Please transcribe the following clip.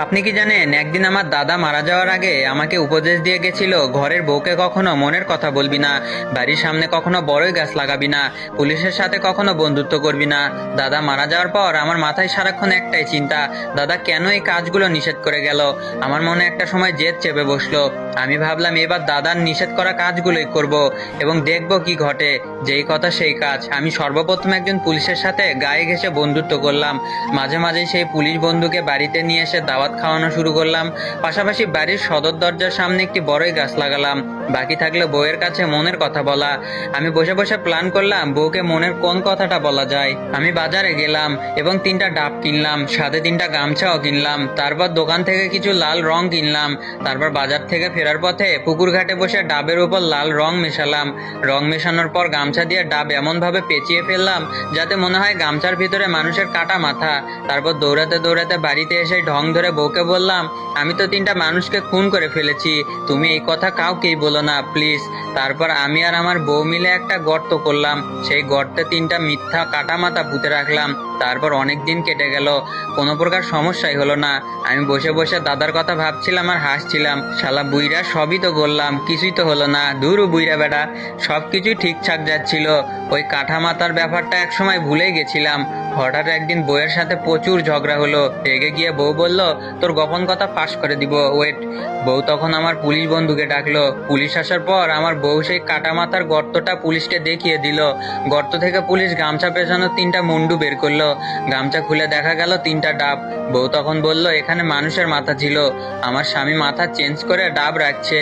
আপনি কি জানেন, একদিন আমার দাদা মারা যাওয়ার আগে আমাকে উপদেশ দিয়ে গেছিল, ঘরের বউকে কখনো মনের কথা বলবি না, বাড়ির সামনে কখনো বড়ই গাছ লাগাবি না, পুলিশের সাথে কখনো বন্ধুত্ব করবি না। দাদা মারা যাওয়ার পর আমার মাথায় সারাক্ষণ একটাই চিন্তা, দাদা কেন এই কাজগুলো নিষেধ করে গেল। আমার মনে একটা সময় জেদ চেপে বসলো। আমি ভাবলাম এবার দাদার নিষেধ করা কাজগুলোই করব এবং দেখব কি ঘটে। যেই কথা সেই কাজ, আমি সর্বপ্রথম একজন পুলিশের সাথে গায়ে ঘেঁষে বন্ধুত্ব করলাম। মাঝে মাঝে সেই পুলিশ বন্ধুকে বাড়িতে নিয়ে এসে দাওয়াত খাওয়ানো শুরু করলাম। পাশাপাশি বাড়ির সদর দরজার সামনে একটি বড়ই গাছ লাগালাম। বাকি থাকলে বউয়ের কাছে মনের কথা বলা। আমি বসে বসে প্ল্যান করলাম বউকে মনের কোন কথাটা বলা যায়। আমি বাজারে গেলাম এবং 3টা ডাব কিনলাম, সাথে 3টা গামছাও কিনলাম। তারপর দোকান থেকে কিছু লাল রং কিনলাম। তারপর বাজার থেকে ফেরার পথে পুকুর ঘাটে বসে ডাবের উপর লাল রং মেশালাম। রং মেশানোর পর গামছা দিয়ে ডাব এমন ভাবে পেঁচিয়ে ফেললাম যাতে মনে হয় গামছার ভিতরে মানুষের কাটা মাথা। তারপর দৌড়াতে দৌড়াতে বাড়িতে এসে ঢং ধরে বউকে বললাম, আমি তো 3টা মানুষকে খুন করে ফেলেছি, তুমি এই কথা কাউকেই বলো না প্লিজ। তারপর আমি আর আমার বউ মিলে একটা গর্ত করলাম, সেই গর্তে 3টা মিথ্যা কাটা মাথা পুঁতে রাখলাম। তারপর অনেক দিন কেটে গেল, কোনো প্রকার সমস্যাই হলো না। আমি বসে বসে দাদার কথা ভাবছিলাম আর হাসছিলাম। শালা বুইরা, সবই তো বললাম, কিছুই তো হলো না। ধুরু বুইরা বেটা, সবকিছুই ঠিকঠাক যাচ্ছিল। ওই কাঠা মাথার ব্যাপারটা একসময় ভুলেই গেছিলাম। হঠাৎ একদিন বউয়ের সাথে প্রচুর ঝগড়া হলো। রেগে গিয়ে বউ বলল, তোর গোপন কথা ফাঁস করে দিব, ওয়েট। বউ তখন আমার পুলিশ বন্ধুকে ডাকলো। পুলিশ আসার পর আমার বউ সেই কাটা মাথার গর্তটা পুলিশকে দেখিয়ে দিল। গর্ত থেকে পুলিশ গামছা পেছানো 3টা মুন্ডু বের করলো। গামছা খুলে দেখা গেল 3টা ডাব। বউ তখন বলল, এখানে মানুষের মাথা ছিল। আমার স্বামী মাথা চেঞ্জ করে ডাব রাখছে।